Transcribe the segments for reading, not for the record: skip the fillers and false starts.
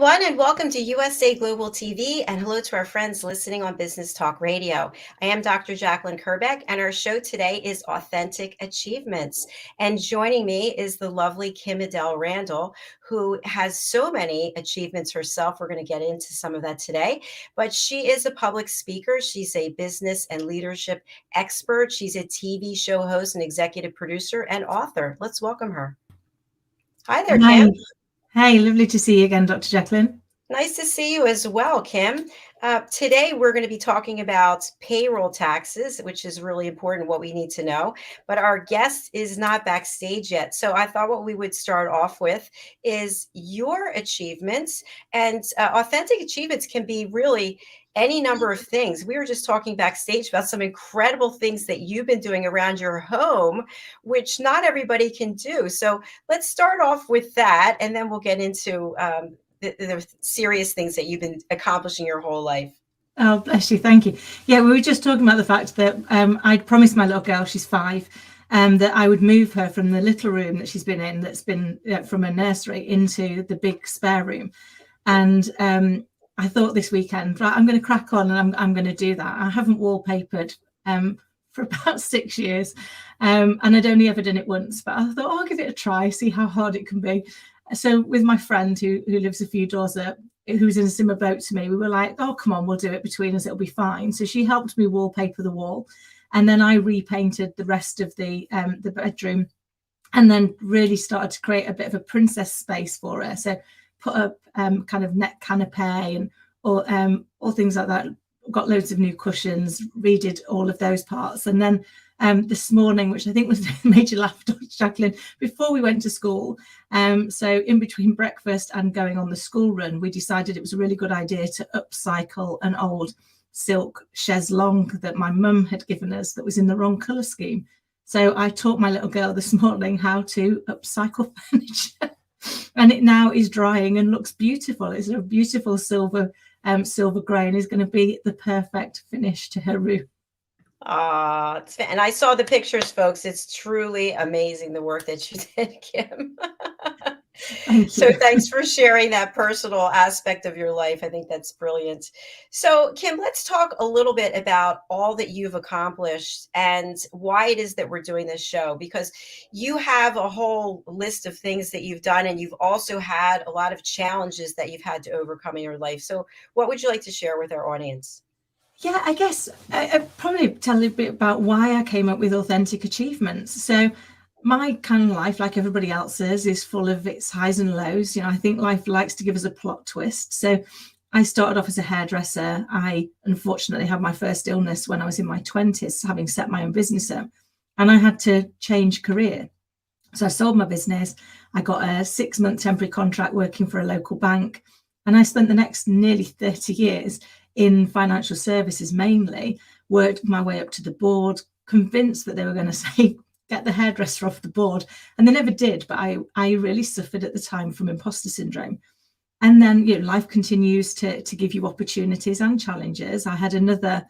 everyone, and welcome to USA Global TV, and hello to our friends listening on Business Talk Radio. I am Dr. JACALYN KERBECK, and our show today is Authentic Achievements. And joining me is the lovely Kim-Adele Randall, who has so many achievements herself. We're going to get into some of that today, but she is a public speaker. She's a business and leadership expert. She's a TV show host and executive producer and author. Let's welcome her. Hi there, Hi. Kim. Hey, lovely to see you again, Dr. JACALYN. Nice to see you as well, Kim. Today, we're going to be talking about payroll taxes, which is really important, what we need to know. But our guest is not backstage yet. So I thought what we would start off with is your achievements. And authentic achievements can be really any number of things. We were just talking backstage about some incredible things that you've been doing around your home, which not everybody can do. So let's start off with that, and then we'll get into the serious things that you've been accomplishing your whole life. Oh, bless you. Thank you. Yeah, we were just talking about the fact that I'd promised my little girl, she's 5, that I would move her from the little room that she's been in, that's been from a nursery, into the big spare room. And I thought this weekend, right, I'm going to crack on and I'm going to do that. I haven't wallpapered for about 6 years, and I'd only ever done it once, but I thought, I'll give it a try, see how hard it can be. So with my friend who lives a few doors up, who's in a similar boat to me, we were like, oh, come on, we'll do it between us, it'll be fine. So she helped me wallpaper the wall, and then I repainted the rest of the bedroom, and then really started to create a bit of a princess space for her. So put up kind of net canapé and all things like that. Got loads of new cushions, redid all of those parts. And then this morning, which I think was made you laugh, Dr. JACALYN, before we went to school, so in between breakfast and going on the school run, we decided it was a really good idea to upcycle an old silk chaise longue that my mum had given us that was in the wrong colour scheme. So I taught my little girl this morning how to upcycle furniture, and it now is drying and looks beautiful. It's a beautiful silver grey, and is going to be the perfect finish to her room. And I saw the pictures, folks. It's truly amazing, the work that you did, Kim. Thank you. So thanks for sharing that personal aspect of your life. I think that's brilliant. So Kim, let's talk a little bit about all that you've accomplished and why it is that we're doing this show, because you have a whole list of things that you've done, and you've also had a lot of challenges that you've had to overcome in your life. So what would you like to share with our audience? Yeah, I guess I'd probably tell a bit about why I came up with Authentic Achievements. So my kind of life, like everybody else's, is full of its highs and lows. You know, I think life likes to give us a plot twist. So I started off as a hairdresser. I unfortunately had my first illness when I was in my 20s, having set my own business up, and I had to change career. So I sold my business. I got a 6-month temporary contract working for a local bank, and I spent the next nearly 30 years in financial services, mainly worked my way up to the board, convinced that they were going to say, get the hairdresser off the board. And they never did, but I really suffered at the time from imposter syndrome. And then, you know, life continues to give you opportunities and challenges. I had another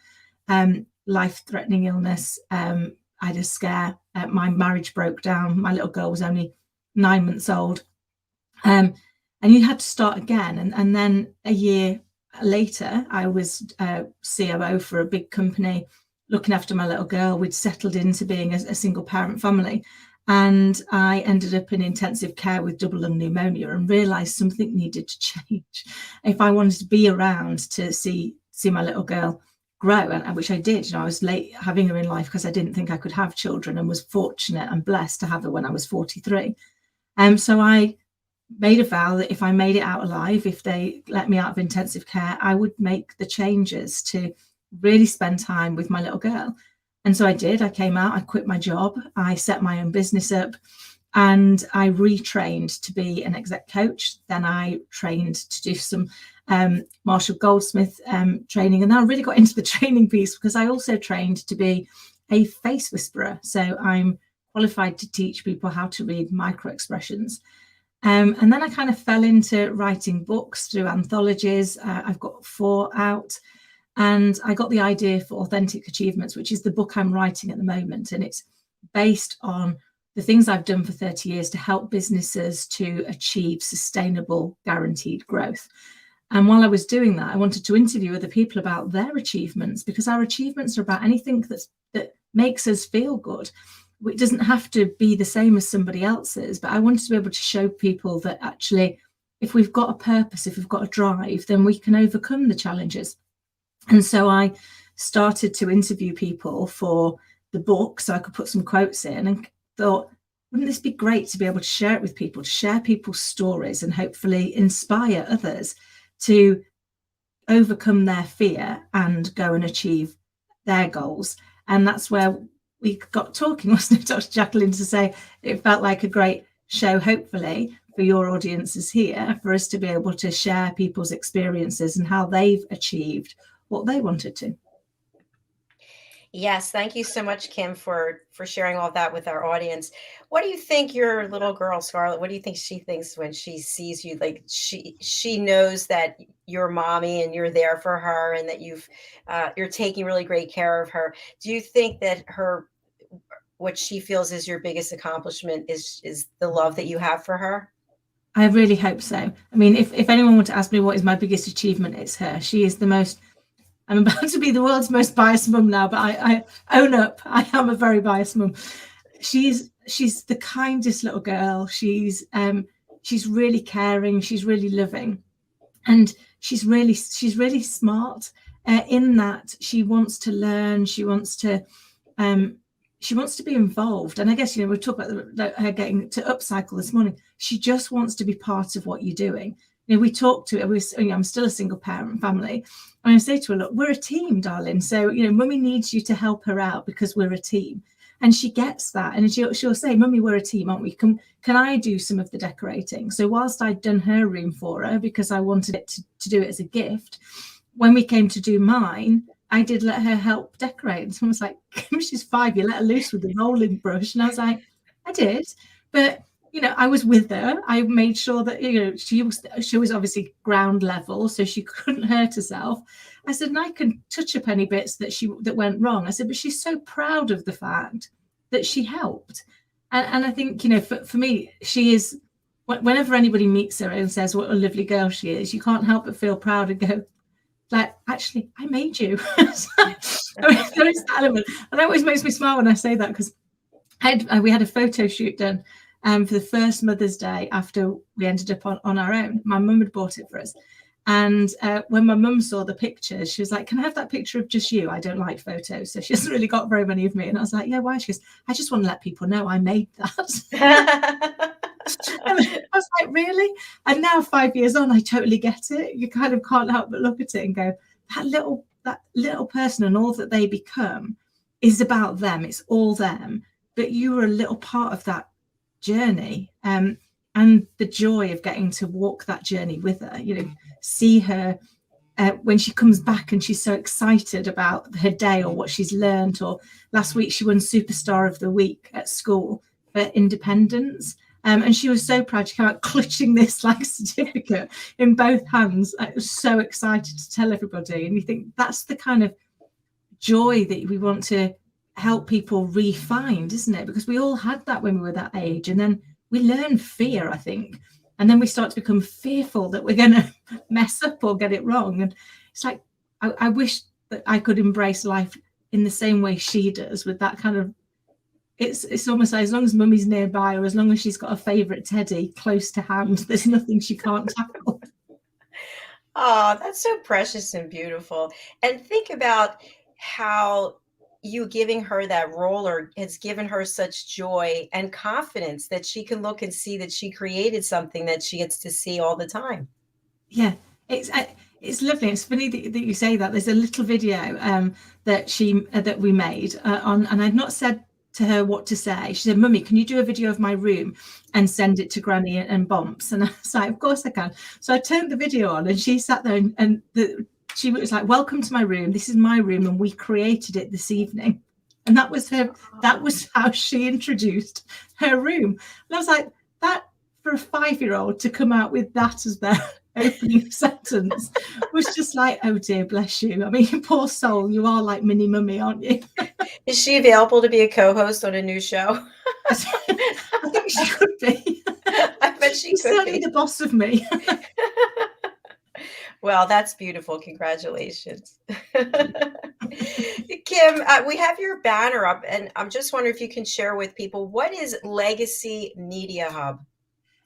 life-threatening illness. I had a scare. My marriage broke down. My little girl was only 9 months old. And you had to start again. And then a year later, I was COO for a big company, looking after my little girl. We'd settled into being a single parent family, and I ended up in intensive care with double lung pneumonia, and realised something needed to change if I wanted to be around to see my little girl grow, and which I did. You know, I was late having her in life because I didn't think I could have children, and was fortunate and blessed to have her when I was 43. So I made a vow that if I made it out alive, if they let me out of intensive care, I would make the changes to really spend time with my little girl. And so I did. I came out, I quit my job, I set my own business up, and I retrained to be an exec coach. Then I trained to do some Marshall Goldsmith training. And then I really got into the training piece because I also trained to be a face whisperer. So I'm qualified to teach people how to read micro expressions. And then I kind of fell into writing books through anthologies. I've got 4 out, and I got the idea for Authentic Achievements, which is the book I'm writing at the moment. And it's based on the things I've done for 30 years to help businesses to achieve sustainable, guaranteed growth. And while I was doing that, I wanted to interview other people about their achievements, because our achievements are about anything that makes us feel good. It doesn't have to be the same as somebody else's, but I wanted to be able to show people that actually, if we've got a purpose, if we've got a drive, then we can overcome the challenges. And so I started to interview people for the book so I could put some quotes in, and thought, wouldn't this be great to be able to share it with people, to share people's stories and hopefully inspire others to overcome their fear and go and achieve their goals. And that's where we got talking, wasn't it, Dr. JACALYN, to say it felt like a great show, hopefully, for your audiences here, for us to be able to share people's experiences and how they've achieved what they wanted to. Yes, thank you so much, Kim, for sharing all that with our audience. What do you think your little girl, Scarlett, what do you think she thinks when she sees you? Like, she knows that you're mommy and you're there for her, and that you're taking really great care of her. Do you think that what she feels is your biggest accomplishment is the love that you have for her? I really hope so. I mean, if anyone were to ask me what is my biggest achievement, it's her. She is the most, I'm about to be the world's most biased mum now, but I own up. I am a very biased mum. She's the kindest little girl. She's really caring. She's really loving, and she's really smart. In that she wants to learn. She wants to be involved. And I guess, we talked about her getting to upcycle this morning. She just wants to be part of what you're doing. We talked to her. I'm still a single parent family. And I say to her, look, we're a team, darling. So, mummy needs you to help her out because we're a team. And she gets that. And she'll say, mummy, we're a team, aren't we? Can I do some of the decorating? So whilst I'd done her room for her, because I wanted it to do it as a gift, when we came to do mine, I did let her help decorate. And someone was like, she's 5, you let her loose with the rolling brush. And I was like, I did. But, I was with her. I made sure that, she was obviously ground level, so she couldn't hurt herself. I said, and I can touch up any bits that went wrong. I said, but she's so proud of the fact that she helped. And I think, for me, she is, whenever anybody meets her and says what a lovely girl she is, you can't help but feel proud and go, like, actually, I made you. There is that element. And that always makes me smile when I say that, because we had a photo shoot done for the first Mother's Day after we ended up on our own. My mum had bought it for us. And when my mum saw the pictures, she was like, can I have that picture of just you? I don't like photos. So she hasn't really got very many of me. And I was like, yeah, why? She goes, I just want to let people know I made that. And I was like, really? And now 5 years on, I totally get it. You kind of can't help but look at it and go, that little person and all that they become is about them. It's all them. But you were a little part of that journey. And the joy of getting to walk that journey with her, see her when she comes back and she's so excited about her day or what she's learned. Or last week she won Superstar of the Week at school for independence. And she was so proud. She came out clutching this certificate in both hands. I was so excited to tell everybody. And you think that's the kind of joy that we want to help people re-find, isn't it? Because we all had that when we were that age. And then we learn fear, I think. And then we start to become fearful that we're going to mess up or get it wrong. And it's like, I wish that I could embrace life in the same way she does, with that kind of, it's almost like, as long as mummy's nearby, or as long as she's got a favourite teddy close to hand, there's nothing she can't tackle. Oh, that's so precious and beautiful. And think about how you giving her that role has given her such joy and confidence that she can look and see that she created something that she gets to see all the time. Yeah, it's lovely. It's funny that you say that. There's a little video that we made and I'd not said to her what to say. She said, mummy, can you do a video of my room and send it to Granny and Bumps? And I was like, of course I can. So I turned the video on and she sat there and she was like, welcome to my room. This is my room and we created it this evening. And that was how she introduced her room. And I was like, that, for a 5-year-old to come out with that as opening sentence was just like, oh dear, bless you. I mean, poor soul, you are like mini mummy, aren't you? Is she available to be a co-host on a new show? I think she could be. I bet she She's could certainly be. the boss of me. Well, that's beautiful. Congratulations. Kim, we have your banner up, and I'm just wondering if you can share with people, what is Legacy Media Hub?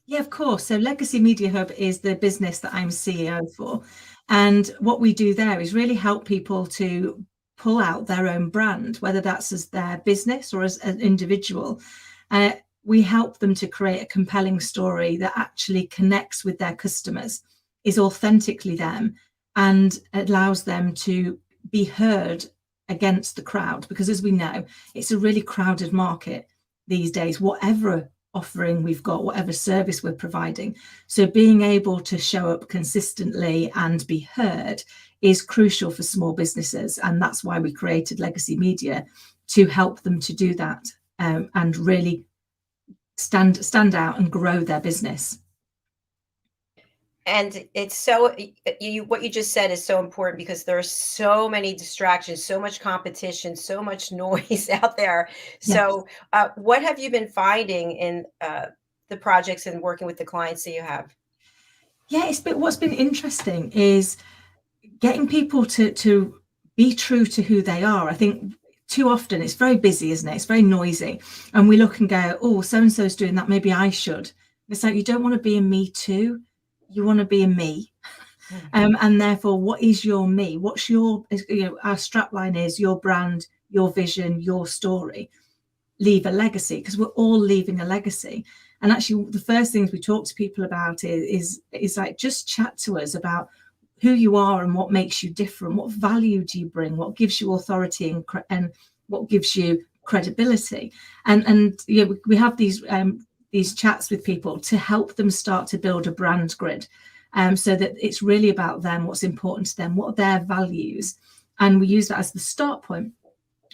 Yeah, of course. So Legacy Media Hub is the business that I'm CEO for. And what we do there is really help people to pull out their own brand, whether that's as their business or as an individual. We help them to create a compelling story that actually connects with their customers, is authentically them, and allows them to be heard against the crowd. Because as we know, it's a really crowded market these days, whatever offering we've got, whatever service we're providing. So being able to show up consistently and be heard is crucial for small businesses. And that's why we created Legacy Media, to help them to do that, and really stand out and grow their business. And it's so, what you just said is so important, because there are so many distractions, so much competition, so much noise out there. Yes. So, what have you been finding in the projects and working with the clients that you have? Yeah, what's been interesting is getting people to be true to who they are. I think too often it's very busy, isn't it? It's very noisy, and we look and go, oh, so and so's doing that, maybe I should. It's like, you don't want to be a me too. You want to be a me. And therefore, what is your me? What's your, our strapline is your brand, your vision, your story. Leave a legacy, because we're all leaving a legacy. And actually, the first things we talk to people about is like, just chat to us about who you are and what makes you different. What value do you bring? What gives you authority and what gives you credibility? And we have these chats with people to help them start to build a brand grid, so that it's really about them, what's important to them, what are their values, and we use that as the start point.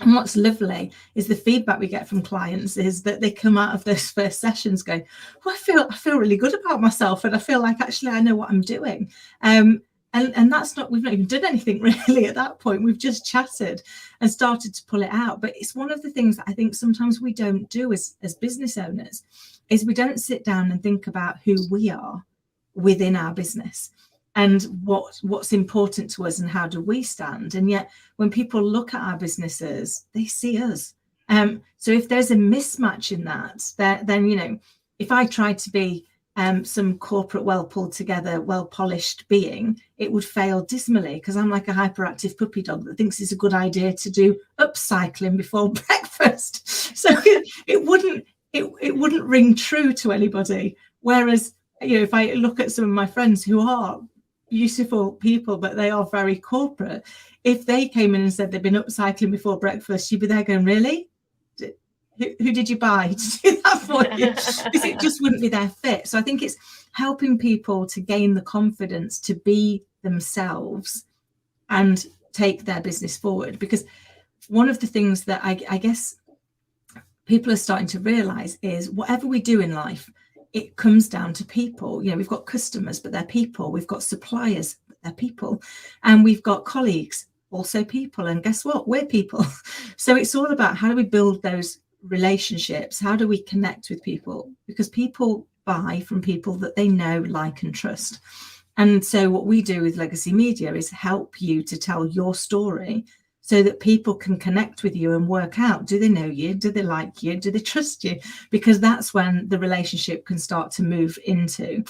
And what's lovely is the feedback we get from clients is that they come out of those first sessions going, well, I feel really good about myself, and I feel like actually I know what I'm doing. And that's not, we've not even done anything really at that point. We've just chatted and started to pull it out. But it's one of the things that I think sometimes we don't do as business owners, is we don't sit down and think about who we are within our business and what's important to us and how do we stand. And yet when people look at our businesses, they see us. So if there's a mismatch in that, then if I tried to be some corporate, well pulled together, well polished being, it would fail dismally, because I'm like a hyperactive puppy dog that thinks it's a good idea to do upcycling before breakfast. So it wouldn't ring true to anybody. Whereas if I look at some of my friends who are beautiful people, but they are very corporate, if they came in and said they've been upcycling before breakfast, you'd be there going, really? Who did you buy to do that for you? Because it just wouldn't be their fit. So I think it's helping people to gain the confidence to be themselves and take their business forward. Because one of the things that I guess people are starting to realize is whatever we do in life, it comes down to people. We've got customers, but they're people. We've got suppliers, but they're people. And we've got colleagues, also people. And guess what? We're people. So it's all about, how do we build those relationships? How do we connect with people? Because people buy from people that they know, like, and trust. And so what we do with Legacy Media is help you to tell your story, so that people can connect with you and work out, do they know you? Do they like you? Do they trust you? Because that's when the relationship can start to move into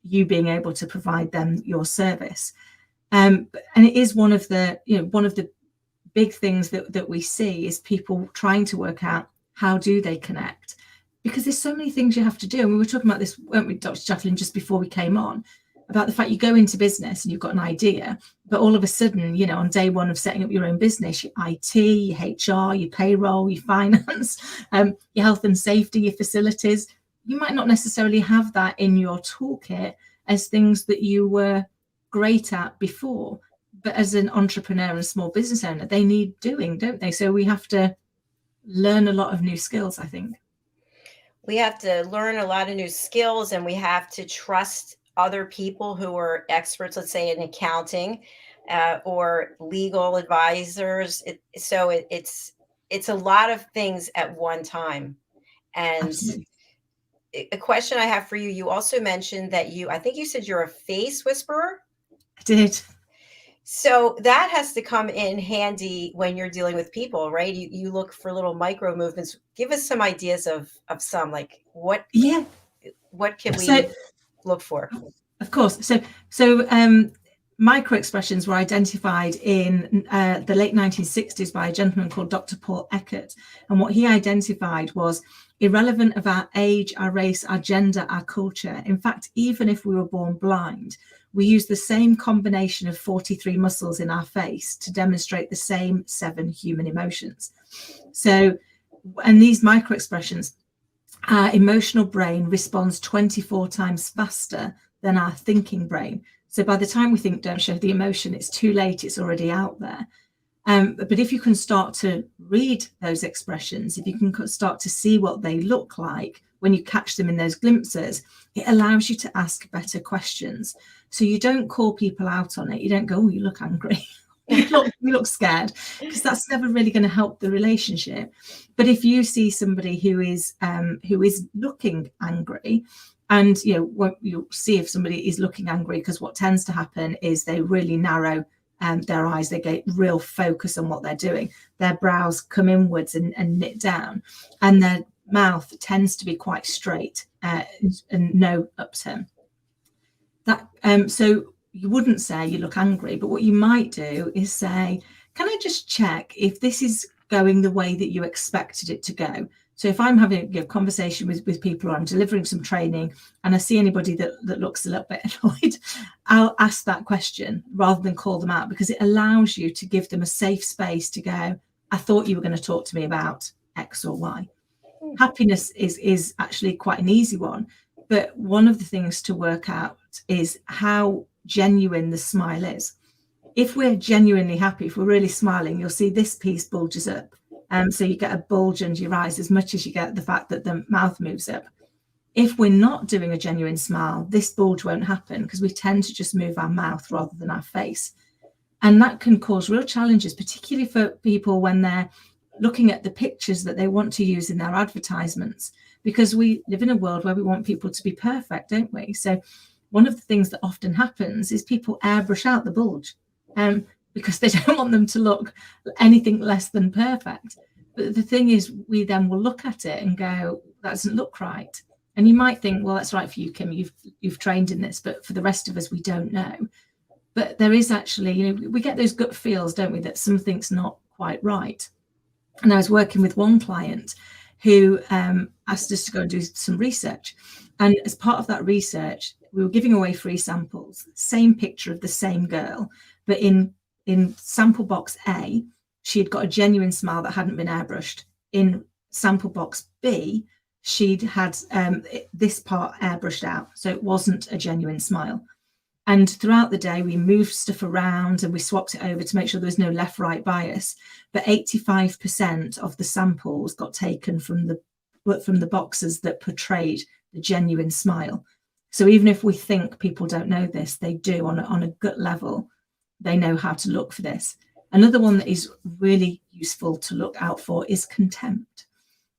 you being able to provide them your service. And it is one of the big things that we see is people trying to work out, how do they connect? Because there's so many things you have to do. And we were talking about this, weren't we, Dr. JACALYN, just before we came on, about the fact you go into business and you've got an idea, but all of a sudden, on day one of setting up your own business, your IT, your HR, your payroll, your finance, your health and safety, your facilities, you might not necessarily have that in your toolkit as things that you were great at before. But as an entrepreneur and small business owner, they need doing, don't they? So we have to learn a lot of new skills, I think. We have to learn a lot of new skills, and we have to trust other people who are experts, let's say in accounting, or legal advisors. It's a lot of things at one time. And Absolutely. a question I have for you, you also mentioned that I think you said you're a face whisperer. I did. So that has to come in handy when you're dealing with people, right? You look for little micro movements. Give us some ideas of some, like Yeah. what can So, we look for? of course. Micro expressions were identified in the late 1960s by a gentleman called Dr. Paul Eckert. And what he identified was irrelevant of our age, our race, our gender, our culture. In fact, even if we were born blind, we use the same combination of 43 muscles in our face to demonstrate the same 7 human emotions. So, and these micro expressions, our emotional brain responds 24 times faster than our thinking brain. So by the time we think, don't show the emotion, it's too late, it's already out there. But if you can start to read those expressions, if you can start to see what they look like when you catch them in those glimpses, it allows you to ask better questions. So you don't call people out on it. You don't go, oh, you look angry. you look scared, because that's never really going to help the relationship. But if you see somebody who is looking angry, and you'll see if somebody is looking angry, because what tends to happen is they really narrow their eyes, they get real focus on what they're doing. Their brows come inwards and knit down, and their mouth tends to be quite straight and no upturn. So you wouldn't say you look angry, but what you might do is say, can I just check if this is going the way that you expected it to go? So if I'm having a conversation with people, or I'm delivering some training, and I see anybody that looks a little bit annoyed, I'll ask that question rather than call them out, because it allows you to give them a safe space to go, I thought you were going to talk to me about X or Y. Happiness is actually quite an easy one. But one of the things to work out is how genuine the smile is. If we're genuinely happy, if we're really smiling, you'll see this piece bulges up. So you get a bulge under your eyes as much as you get the fact that the mouth moves up. If we're not doing a genuine smile, this bulge won't happen, because we tend to just move our mouth rather than our face. And that can cause real challenges, particularly for people when they're looking at the pictures that they want to use in their advertisements, because we live in a world where we want people to be perfect, don't we? So one of the things that often happens is people airbrush out the bulge, because they don't want them to look anything less than perfect. But the thing is, we then will look at it and go, that doesn't look right. And you might think, well, that's right for you, Kim, you've trained in this, but for the rest of us, we don't know. But there is actually, we get those gut feels, don't we, that something's not quite right. And I was working with one client who asked us to go and do some research. And as part of that research, we were giving away free samples, same picture of the same girl, but in sample box A, she had got a genuine smile that hadn't been airbrushed. In sample box B, she'd had this part airbrushed out, so it wasn't a genuine smile. And throughout the day, we moved stuff around and we swapped it over to make sure there was no left-right bias. But 85% of the samples got taken from the boxes that portrayed the genuine smile. So even if we think people don't know this, they do on a gut level. They know how to look for this. Another one that is really useful to look out for is contempt.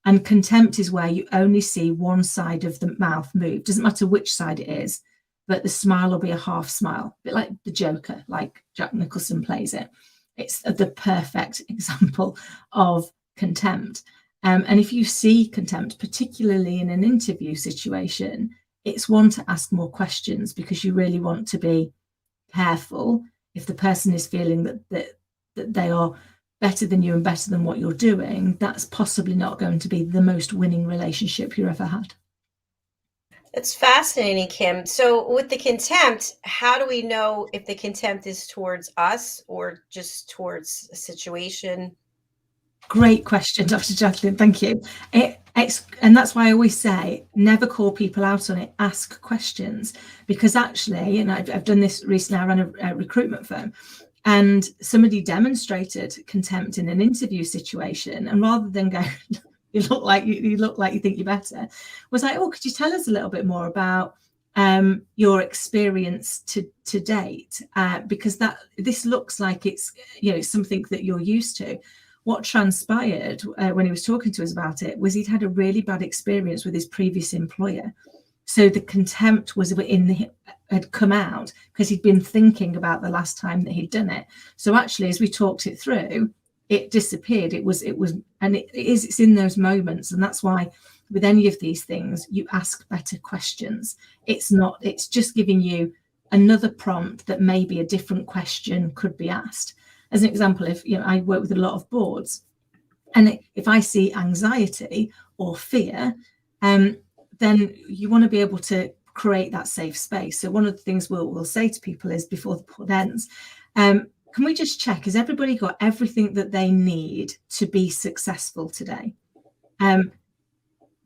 And contempt is where you only see one side of the mouth move. Doesn't matter which side it is, but the smile will be a half smile, a bit like the Joker, like Jack Nicholson plays it. It's the perfect example of contempt. And if you see contempt, particularly in an interview situation, it's one to ask more questions, because you really want to be careful. If the person is feeling that they are better than you and better than what you're doing, that's possibly not going to be the most winning relationship you ever had. It's fascinating, Kim. So with the contempt, how do we know if the contempt is towards us or just towards a situation? Great question, Dr. JACALYN. Thank you. And that's why I always say, never call people out on it. Ask questions, because actually, and I've done this recently. I ran a recruitment firm, and somebody demonstrated contempt in an interview situation, and rather than go, you look like you think you're better, was like, oh, could you tell us a little bit more about your experience to date, because this looks like it's something that you're used to. What transpired when he was talking to us about it was he'd had a really bad experience with his previous employer. So the contempt had come out because he'd been thinking about the last time that he'd done it. So actually, as we talked it through, it disappeared. It's in those moments, and that's why with any of these things, you ask better questions. It's just giving you another prompt that maybe a different question could be asked. As an example, if I work with a lot of boards, and if I see anxiety or fear, then you want to be able to create that safe space. So one of the things we'll say to people is, before the board ends, can we just check, has everybody got everything that they need to be successful today?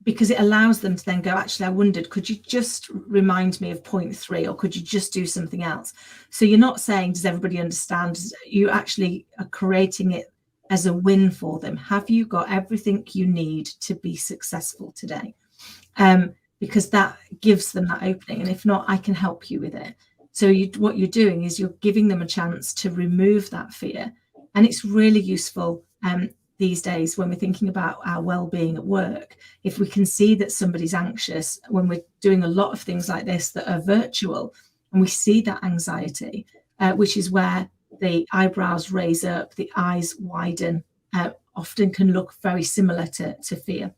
Because it allows them to then go, actually, I wondered, could you just remind me of point 3, or could you just do something else? So you're not saying, does everybody understand? You actually are creating it as a win for them. Have you got everything you need to be successful today? Because that gives them that opening. And if not, I can help you with it. So what you're doing is you're giving them a chance to remove that fear. And it's really useful these days when we're thinking about our well-being at work. If we can see that somebody's anxious, when we're doing a lot of things like this that are virtual, and we see that anxiety, which is where the eyebrows raise up, the eyes widen, often can look very similar to fear,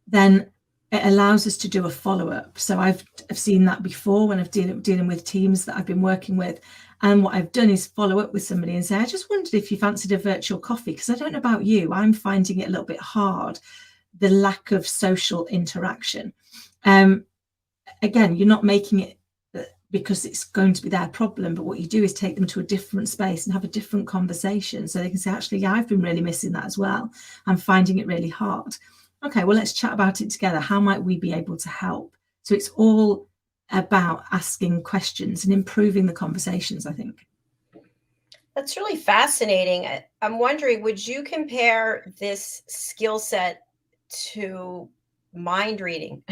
then it allows us to do a follow-up. So I've seen that before when I've dealing with teams that I've been working with. And what I've done is follow up with somebody and say, I just wondered if you fancied a virtual coffee, because I don't know about you, I'm finding it a little bit hard, the lack of social interaction. Again, you're not making it because it's going to be their problem, but what you do is take them to a different space and have a different conversation, so they can say, actually, yeah, I've been really missing that as well. I'm finding it really hard. Okay, well, let's chat about it together. How might we be able to help? So it's all about asking questions and improving the conversations, I think. That's really fascinating. I'm wondering, would you compare this skill set to mind reading?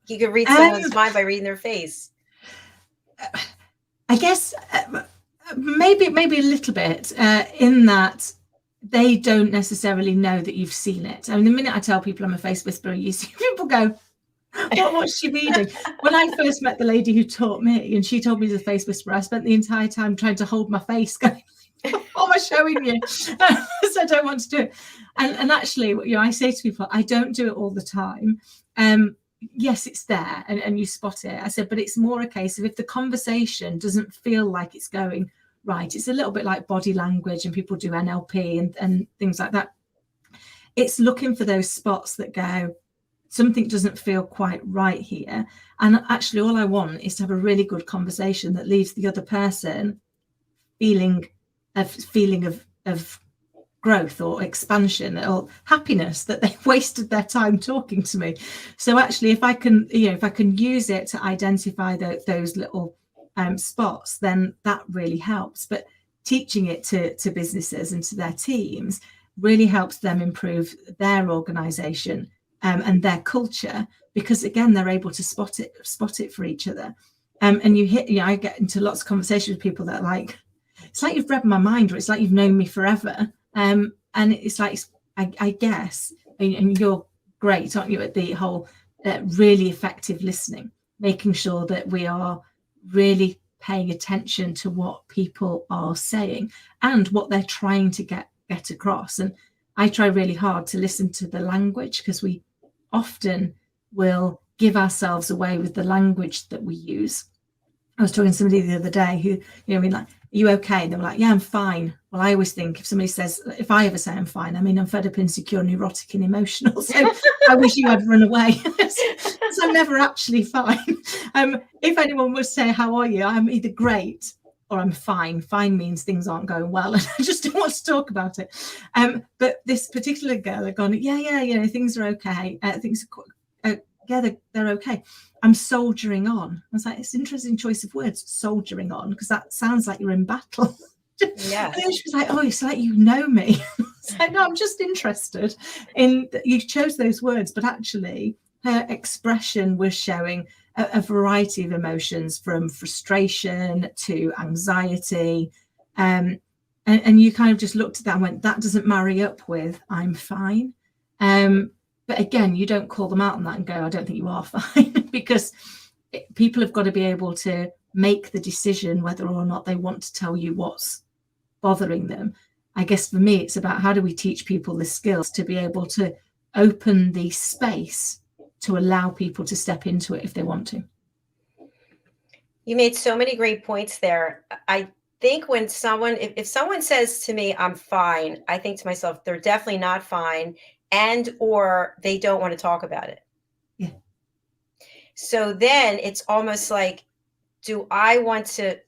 You could read someone's mind by reading their face. I guess maybe a little bit, in that they don't necessarily know that you've seen it. I mean, the minute I tell people I'm a face whisperer, you see people go, what's she reading? When I first met the lady who taught me, and she told me to face whisperer, I spent the entire time trying to hold my face, going, what am I showing you? So I don't want to do it. And actually, I say to people, I don't do it all the time. Yes, it's there, and you spot it. I said, but it's more a case of if the conversation doesn't feel like it's going right, it's a little bit like body language, and people do NLP and things like that. It's looking for those spots that go, something doesn't feel quite right here. And actually, all I want is to have a really good conversation that leaves the other person feeling of growth or expansion or happiness, that they wasted their time talking to me. So actually, if I can use it to identify those little spots, then that really helps. But teaching it to businesses and to their teams really helps them improve their organization and their culture, because again, they're able to spot it for each other. And I get into lots of conversations with people that are like, it's like you've read my mind, or it's like you've known me forever. And it's like, I guess, and you're great, aren't you, at the whole really effective listening, making sure that we are really paying attention to what people are saying and what they're trying to get across. And I try really hard to listen to the language, because we often will give ourselves away with the language that we use. I was talking to somebody the other day who, like, are you okay? And they were like, yeah, I'm fine. Well, I always think if I ever say I'm fine, I mean, I'm fed up, insecure, neurotic and emotional. So I wish you had run away. So I'm never actually fine. If anyone would say, how are you? I'm either great or I'm fine. Fine means things aren't going well, and I just don't want to talk about it. But this particular girl had gone, yeah, things are okay. Things are, they're okay. I'm soldiering on. I was like, it's an interesting choice of words, soldiering on, because that sounds like you're in battle. Yeah. And then she was like, oh, it's like you know me. I was like, no, I'm just interested in that you chose those words, but actually her expression was showing a variety of emotions, from frustration to anxiety. And you kind of just looked at that and went, that doesn't marry up with I'm fine. But again, you don't call them out on that and go, I don't think you are fine, because people have got to be able to make the decision whether or not they want to tell you what's bothering them. I guess for me, it's about how do we teach people the skills to be able to open the space to allow people to step into it if they want to. You made so many great points there. I think when someone, if someone says to me, I'm fine, I think to myself, they're definitely not fine, and or they don't want to talk about it. Yeah. So then it's almost like, do I want to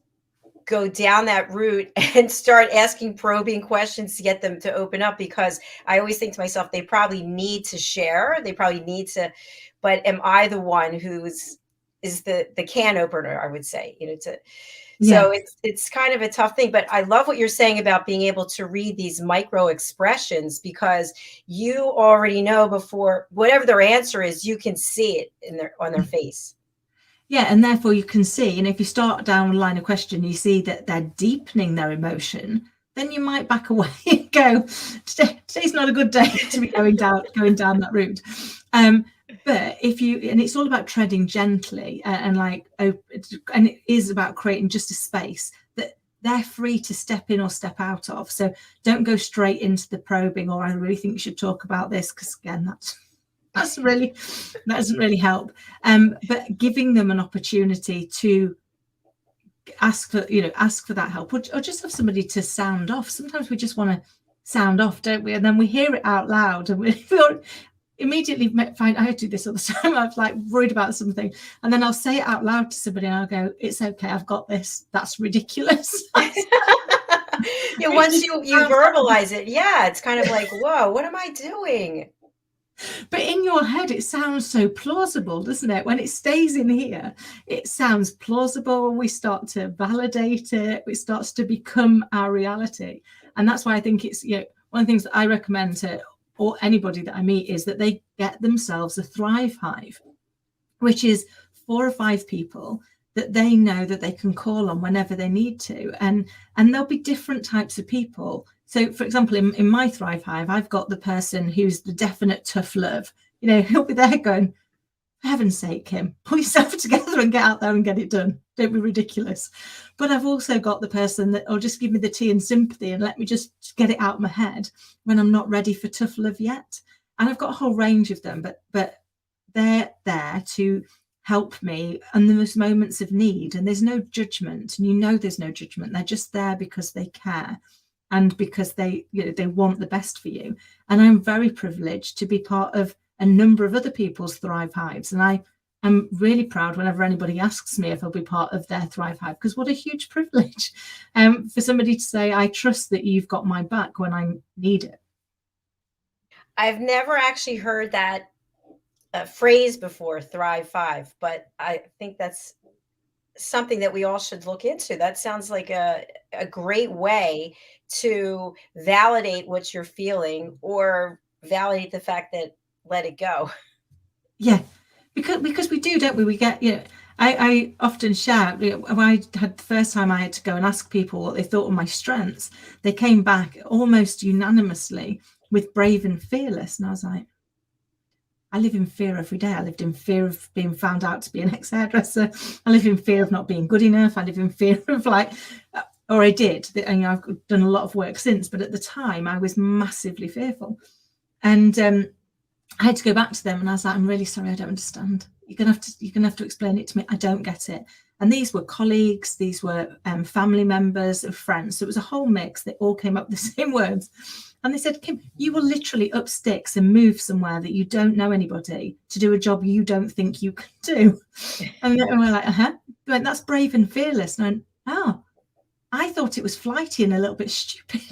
go down that route and start asking probing questions to get them to open up? Because I always think to myself, they probably need to share. They probably need to, but am I the one is the can opener, I would say, so it's kind of a tough thing, but I love what you're saying about being able to read these micro expressions, because you already know before whatever their answer is, you can see it on their face. Yeah, and therefore you can see, and if you start down a line of question, you see that they're deepening their emotion, then you might back away and go, today's not a good day to be going down that route. But and it's all about treading gently, and it is about creating just a space that they're free to step in or step out of. So don't go straight into the probing, or I really think you should talk about this, because again, that doesn't really help. But giving them an opportunity to ask for that help, or just have somebody to sound off. Sometimes we just want to sound off, don't we? And then we hear it out loud, and we feel immediately find I do this all the time. I'm like worried about something, and then I'll say it out loud to somebody, and I'll go, "It's okay, I've got this." That's ridiculous. Yeah, once you verbalize it, yeah, it's kind of like, whoa, what am I doing? But in your head, it sounds so plausible, doesn't it? When it stays in here, it sounds plausible. We start to validate it. It starts to become our reality. And that's why I think it's, one of the things that I recommend to anybody that I meet is that they get themselves a Thrive Hive, which is 4 or 5 people that they know that they can call on whenever they need to. And there'll be different types of people. So, for example, in my Thrive Hive, I've got the person who's the definite tough love. He'll be there going, for heaven's sake, Kim, pull yourself together and get out there and get it done. Don't be ridiculous. But I've also got the person that will just give me the tea and sympathy and let me just get it out of my head when I'm not ready for tough love yet. And I've got a whole range of them, but they're there to help me in those moments of need. And there's no judgment. And there's no judgment. They're just there because they care. And because they want the best for you. And I'm very privileged to be part of a number of other people's Thrive Hives. And I am really proud whenever anybody asks me if I'll be part of their Thrive Hive, because what a huge privilege for somebody to say, I trust that you've got my back when I need it. I've never actually heard that phrase before, Thrive 5, but I think that's something that we all should look into. That sounds like a great way to validate what you're feeling, or validate the fact that let it go. Yeah, because we do, don't we? We get, I often share, when I had the first time I had to go and ask people what they thought were my strengths, they came back almost unanimously with brave and fearless. And I was like, I live in fear every day. I lived in fear of being found out to be an ex-hairdresser. I live in fear of not being good enough. I live in fear of or I did. And I've done a lot of work since, but at the time I was massively fearful. And I had to go back to them and I was like, I'm really sorry, I don't understand. You're gonna have to explain it to me. I don't get it. And these were colleagues, these were family members and friends. So it was a whole mix. They all came up with the same words. And they said, Kim, you will literally up sticks and move somewhere that you don't know anybody to do a job you don't think you can do. And we're like, But that's brave and fearless. And I went, oh, I thought it was flighty and a little bit stupid.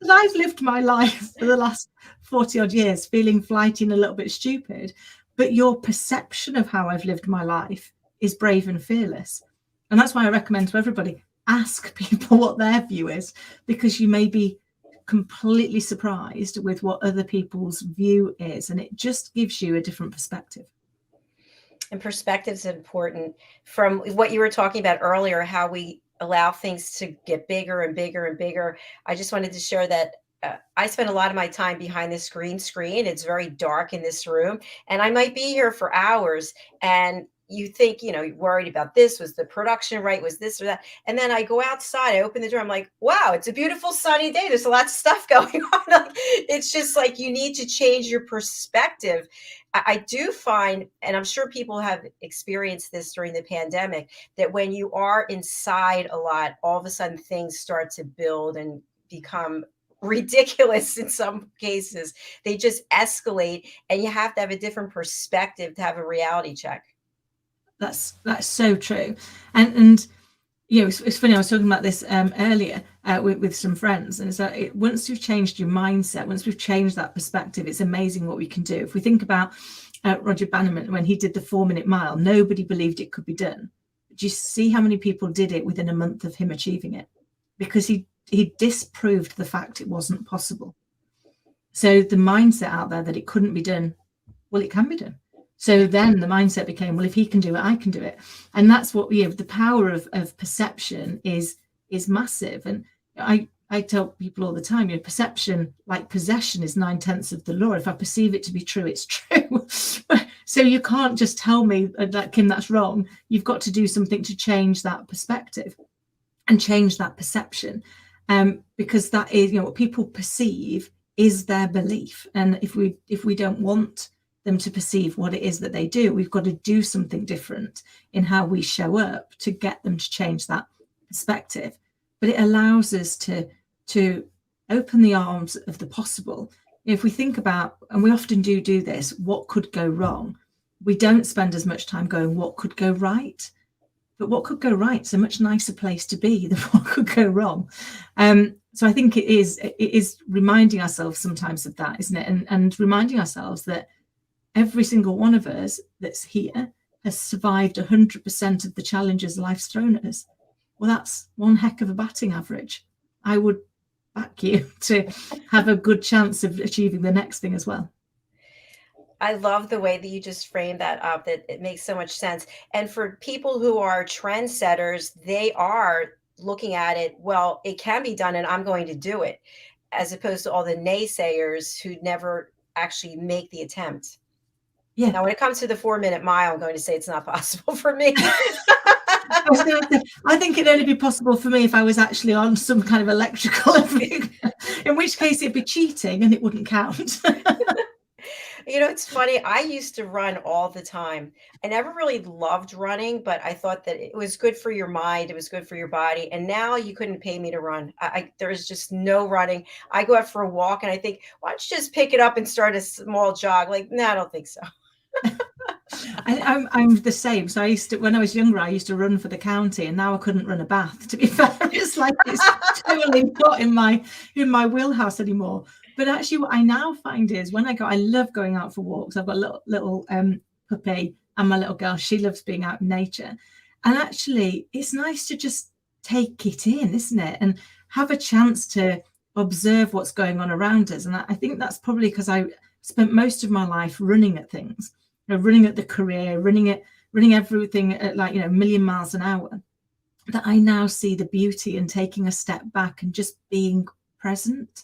I've lived my life for the last 40 odd years feeling flighty and a little bit stupid. But your perception of how I've lived my life is brave and fearless. And that's why I recommend to everybody, ask people what their view is, because you may be completely surprised with what other people's view is, and it just gives you a different perspective. And perspective is important. From what you were talking about earlier, how we allow things to get bigger and bigger and bigger. I just wanted to share that I spend a lot of my time behind this green screen. It's very dark in this room, and I might be here for hours. And you think, you're worried about this. Was the production right? Was this or that? And then I go outside, I open the door, I'm like, wow, it's a beautiful sunny day. There's a lot of stuff going on. Like, it's just like you need to change your perspective. I do find, and I'm sure people have experienced this during the pandemic, that when you are inside a lot, all of a sudden things start to build and become ridiculous in some cases. They just escalate, and you have to have a different perspective to have a reality check. That's so true. And it's funny, I was talking about this earlier with some friends, and it's that once you've changed your mindset, once we've changed that perspective, it's amazing what we can do. If we think about Roger Bannerman, when he did the 4-minute mile, nobody believed it could be done. Do you see how many people did it within a month of him achieving it? Because he disproved the fact it wasn't possible. So the mindset out there that it couldn't be done, well, it can be done. So then the mindset became, well, if he can do it, I can do it. And that's what, the power of perception is massive. And I tell people all the time, perception, like possession, is 9/10 of the law. If I perceive it to be true, it's true. So you can't just tell me that, Kim, that's wrong. You've got to do something to change that perspective and change that perception. Because that is, what people perceive is their belief. And if we don't want them to perceive what it is that they do, we've got to do something different in how we show up to get them to change that perspective. But it allows us to open the arms of the possible. If we think about, and we often do this, what could go wrong? We don't spend as much time going, what could go right? But what could go right is a much nicer place to be than what could go wrong. So I think it is reminding ourselves sometimes of that, isn't it? And reminding ourselves that every single one of us that's here has survived 100% of the challenges life's thrown at us. Well, that's one heck of a batting average. I would back you to have a good chance of achieving the next thing as well. I love the way that you just framed that up, that it makes so much sense. And for people who are trendsetters, they are looking at it, well, it can be done and I'm going to do it, as opposed to all the naysayers who never actually make the attempt. Yeah. Now, when it comes to the 4-minute mile, I'm going to say it's not possible for me. I think it'd only be possible for me if I was actually on some kind of electrical, in which case it'd be cheating and it wouldn't count. It's funny. I used to run all the time. I never really loved running, but I thought that it was good for your mind. It was good for your body. And now you couldn't pay me to run. There's just no running. I go out for a walk and I think, why don't you just pick it up and start a small jog? Like, no, I don't think so. I'm the same. So when I was younger, I used to run for the county, and now I couldn't run a bath, to be fair. It's like it's totally not in my wheelhouse anymore. But actually what I now find is when I love going out for walks. I've got a little puppy, and my little girl, she loves being out in nature. And actually it's nice to just take it in, isn't it? And have a chance to observe what's going on around us. And I think that's probably because I spent most of my life running at things, running at the career, running everything at a million miles an hour, that I now see the beauty in taking a step back and just being present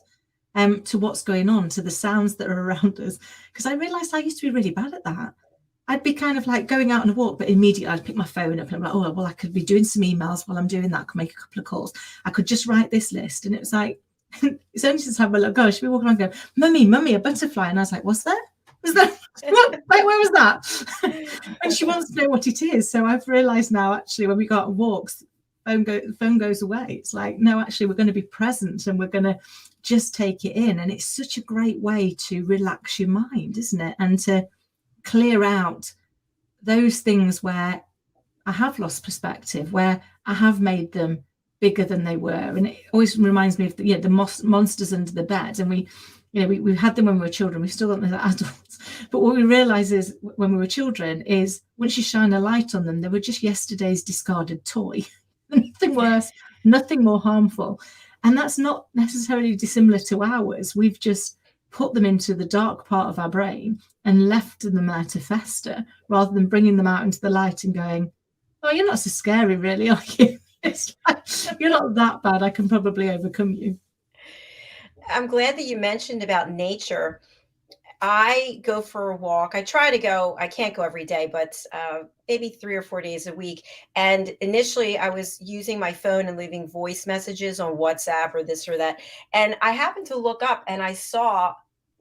to what's going on, to the sounds that are around us. Because I realized I used to be really bad at that. I'd be kind of like going out on a walk, but immediately I'd pick my phone up and I'm like, oh, well, I could be doing some emails while I'm doing that. I could make a couple of calls. I could just write this list. And it was like, it's only since I'm like, gosh, she'd be walking around going, mummy, a butterfly. And I was like, what's that? Was that? Where was that? And she wants to know what it is. So I've realized now, actually, when we go out on walks, the phone goes away. It's like, no, actually, we're going to be present and we're going to just take it in. And it's such a great way to relax your mind, isn't it? And to clear out those things where I have lost perspective, where I have made them bigger than they were. And it always reminds me of the monsters under the bed. And we had them when we were children. We've still got them as adults. But what we realize is when we were children is once you shine a light on them, they were just yesterday's discarded toy. Nothing worse, nothing more harmful. And that's not necessarily dissimilar to ours. We've just put them into the dark part of our brain and left them there to fester, rather than bringing them out into the light and going, oh, you're not so scary, really, are you? It's like, you're not that bad. I can probably overcome you. I'm glad that you mentioned about nature. I go for a walk. I try to go, I can't go every day, but maybe 3 or 4 days a week. And initially, I was using my phone and leaving voice messages on WhatsApp or this or that. And I happened to look up and I saw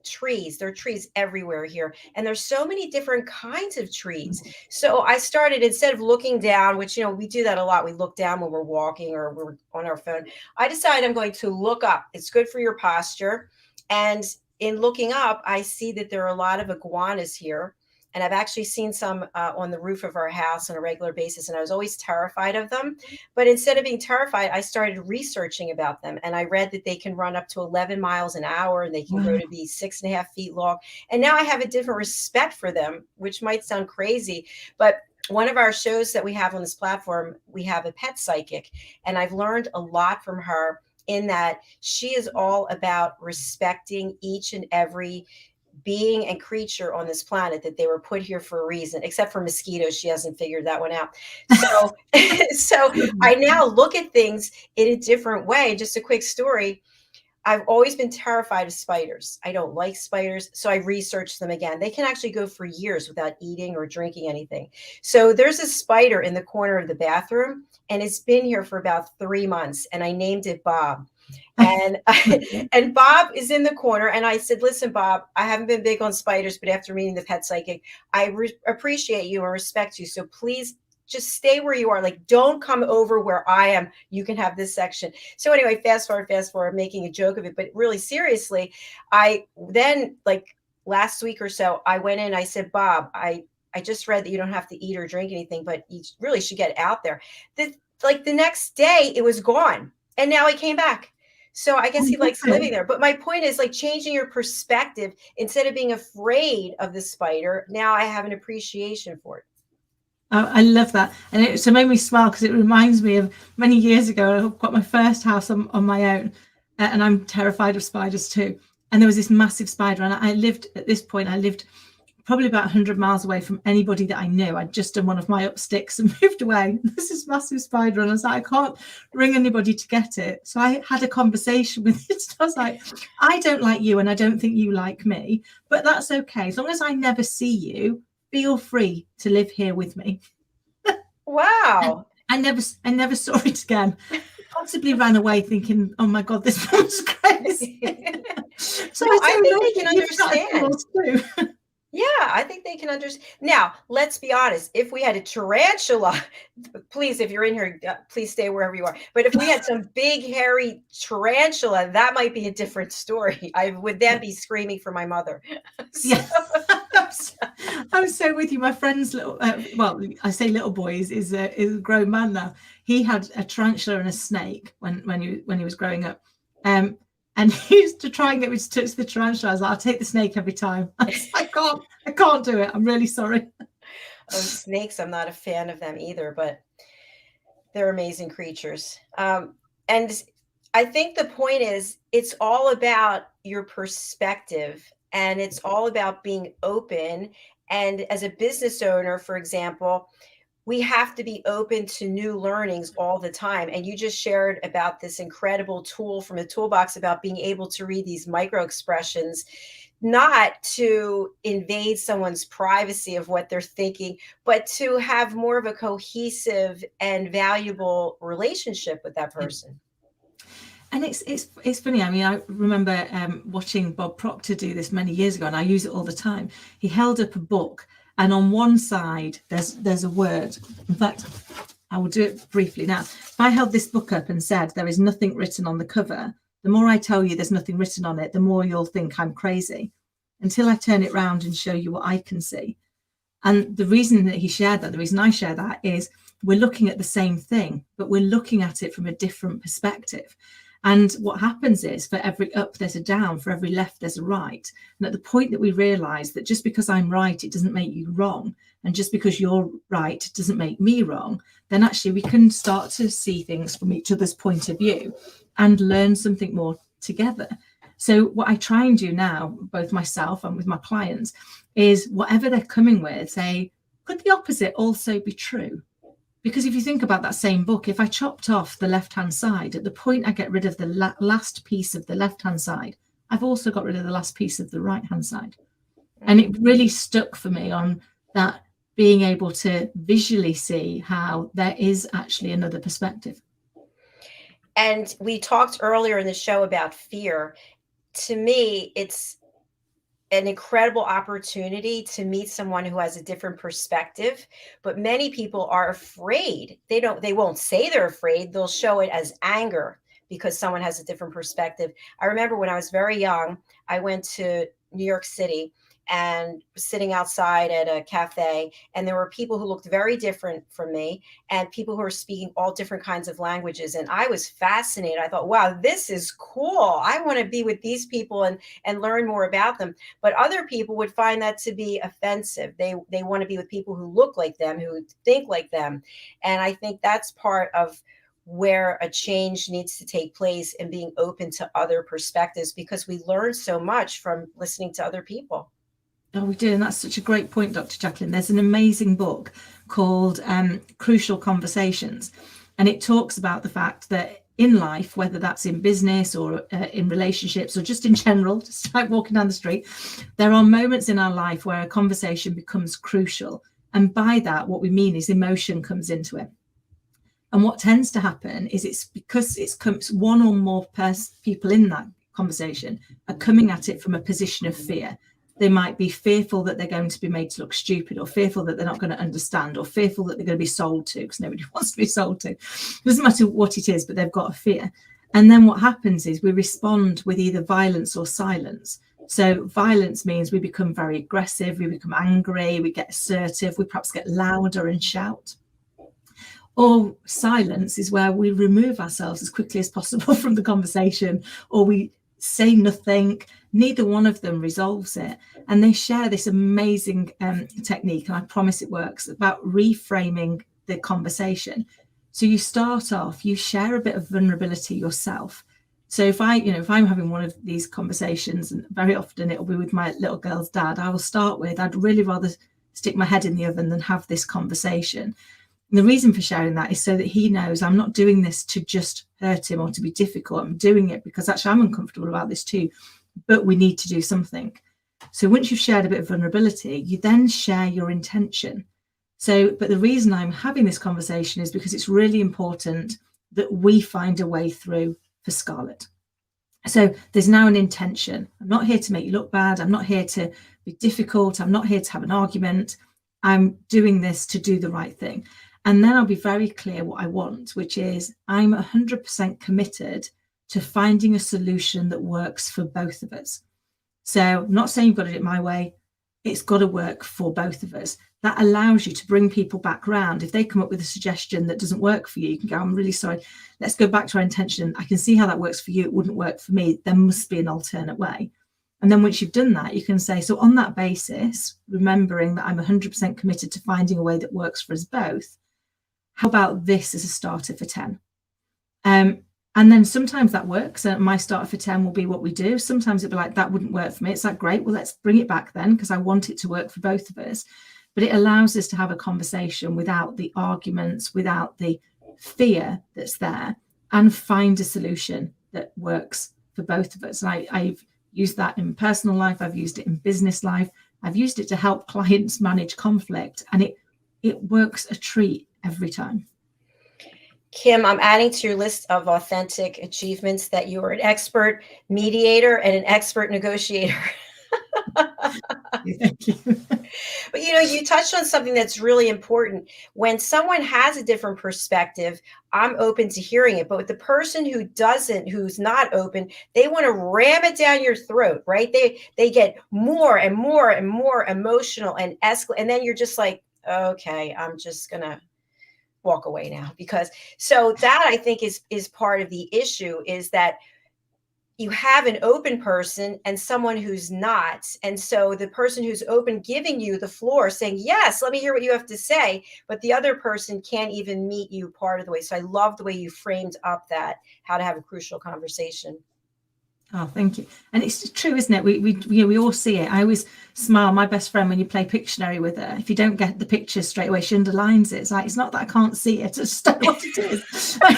trees. There are trees everywhere here. And there's so many different kinds of trees. So I started, instead of looking down, which, we do that a lot. We look down when we're walking or we're on our phone. I decided I'm going to look up. It's good for your posture. And in looking up, I see that there are a lot of iguanas here. And I've actually seen some on the roof of our house on a regular basis. And I was always terrified of them. But instead of being terrified, I started researching about them. And I read that they can run up to 11 miles an hour and they can grow to be 6.5 feet long. And now I have a different respect for them, which might sound crazy. But one of our shows that we have on this platform, we have a pet psychic. And I've learned a lot from her, in that she is all about respecting each and every being and creature on this planet, that they were put here for a reason, except for mosquitoes. She hasn't figured that one out. So, so I now look at things in a different way. Just a quick story. I've always been terrified of spiders. I don't like spiders. So I researched them again. They can actually go for years without eating or drinking anything. So there's a spider in the corner of the bathroom, and it's been here for about 3 months. And I named it Bob. And and Bob is in the corner. And I said, listen, Bob, I haven't been big on spiders, but after meeting the pet psychic, I appreciate you and respect you. So please just stay where you are. Like, don't come over where I am. You can have this section. So anyway, fast forward, making a joke of it. But really seriously, I then, like last week or so, I went in, I said, Bob, I just read that you don't have to eat or drink anything, but you really should get out there. The next day it was gone. And now he came back. So I guess he likes living there. But my point is, like, changing your perspective. Instead of being afraid of the spider, now I have an appreciation for it. I love that. And it made me smile, because it reminds me of many years ago. I got my first house on my own, and I'm terrified of spiders too. And there was this massive spider. And I lived probably about 100 miles away from anybody that I knew. I'd just done one of my up sticks and moved away. There's this massive spider, and I was like, I can't ring anybody to get it. So I had a conversation with it. I was like, I don't like you, and I don't think you like me, but that's okay. As long as I never see you, feel free to live here with me. Wow. I never saw it again. Possibly ran away thinking, oh my God, this one's crazy. So no, I think they can understand. Yeah, I think they can understand. Now, let's be honest. If we had a tarantula, please, if you're in here, please stay wherever you are. But if we had some big, hairy tarantula, that might be a different story. I would then be screaming for my mother. Yeah. I'm so with you. My friend's little, well, I say little boy, is a grown man now. He had a tarantula and a snake when he was growing up. And he used to try and get me to touch the tarantula. I was like, I'll take the snake every time. I can't do it. I'm really sorry. Oh, snakes, I'm not a fan of them either, but they're amazing creatures. And I think the point is, it's all about your perspective, and it's all about being open. And as a business owner, for example, we have to be open to new learnings all the time. And you just shared about this incredible tool from a toolbox about being able to read these micro expressions, not to invade someone's privacy of what they're thinking, but to have more of a cohesive and valuable relationship with that person. And it's funny. I mean, I remember watching Bob Proctor do this many years ago, and I use it all the time. He held up a book, and on one side there's a word. In fact, I will do it briefly now. If I held this book up and said there is nothing written on the cover, the more I tell you there's nothing written on it, the more you'll think I'm crazy, until I turn it round and show you what I can see. And the reason that he shared that, the reason I share that, is we're looking at the same thing, but we're looking at it from a different perspective. And what happens is, for every up, there's a down, for every left, there's a right. And at the point that we realize that just because I'm right, it doesn't make you wrong, and just because you're right doesn't make me wrong, then actually we can start to see things from each other's point of view and learn something more together. So what I try and do now, both myself and with my clients, is whatever they're coming with, say, could the opposite also be true? Because if you think about that same book, if I chopped off the left-hand side, at the point I get rid of the last piece of the left-hand side, I've also got rid of the last piece of the right-hand side. And it really stuck for me on that, being able to visually see how there is actually another perspective. And we talked earlier in the show about fear. To me, it's an incredible opportunity to meet someone who has a different perspective, but many people are afraid. They won't say they're afraid. They'll show it as anger because someone has a different perspective. I remember when I was very young, I went to New York City and was sitting outside at a cafe, and there were people who looked very different from me and people who were speaking all different kinds of languages, and I was fascinated. I thought, wow, this is cool. I want to be with these people and learn more about them. But other people would find that to be offensive. They want to be with people who look like them, who think like them. And I think that's part of where a change needs to take place, and being open to other perspectives, because we learn so much from listening to other people. Oh, we do. And that's such a great point, Dr. JACALYN. There's an amazing book called Crucial Conversations. And it talks about the fact that in life, whether that's in business or in relationships or just in general, just like walking down the street, there are moments in our life where a conversation becomes crucial. And by that, what we mean is emotion comes into it. And what tends to happen is it's because it's one or more people in that conversation are coming at it from a position of fear. They might be fearful that they're going to be made to look stupid, or fearful that they're not going to understand, or fearful that they're going to be sold to, because nobody wants to be sold to. It doesn't matter what it is, but they've got a fear. And then what happens is we respond with either violence or silence. So violence means we become very aggressive, we become angry, we get assertive, we perhaps get louder and shout. Or silence is where we remove ourselves as quickly as possible from the conversation, or we say nothing. Neither one of them resolves it. And they share this amazing technique, and I promise it works, about reframing the conversation. So you start off, you share a bit of vulnerability yourself. So if I'm having one of these conversations, and very often it'll be with my little girl's dad, I will start with, I'd really rather stick my head in the oven than have this conversation. And the reason for sharing that is so that he knows I'm not doing this to just hurt him or to be difficult. I'm doing it because actually I'm uncomfortable about this too, but we need to do something. So once you've shared a bit of vulnerability, you then share your intention. But the reason I'm having this conversation is because it's really important that we find a way through for Scarlett. So there's now an intention. I'm not here to make you look bad. I'm not here to be difficult. I'm not here to have an argument. I'm doing this to do the right thing. And then I'll be very clear what I want, which is I'm 100% committed to finding a solution that works for both of us. So I'm not saying you've got to do it my way. It's got to work for both of us. That allows you to bring people back around. If they come up with a suggestion that doesn't work for you, you can go, I'm really sorry. Let's go back to our intention. I can see how that works for you. It wouldn't work for me. There must be an alternate way. And then once you've done that, you can say, so on that basis, remembering that I'm 100% committed to finding a way that works for us both, how about this as a starter for 10? And then sometimes that works. My starter for 10 will be what we do. Sometimes it'll be like, that wouldn't work for me. It's like, great, well, let's bring it back then, because I want it to work for both of us. But it allows us to have a conversation without the arguments, without the fear that's there, and find a solution that works for both of us. And I've used that in personal life. I've used it in business life. I've used it to help clients manage conflict. And it works a treat every time. Kim, I'm adding to your list of authentic achievements that you are an expert mediator and an expert negotiator. Thank you. But you touched on something that's really important. When someone has a different perspective, I'm open to hearing it. But with the person who's not open, they want to ram it down your throat, right? They get more and more and more emotional and escalate. And then you're just like, okay, I'm just gonna walk away now. So that, I think, is part of the issue, is that you have an open person and someone who's not. And so the person who's open giving you the floor, saying, yes, let me hear what you have to say, but the other person can't even meet you part of the way. So I love the way you framed up that, how to have a crucial conversation. Oh, thank you. And it's true, isn't it? We all see it. I always smile. My best friend, when you play Pictionary with her, if you don't get the picture straight away, she underlines it. It's like, it's not that I can't see it. I just don't know what it is. I'm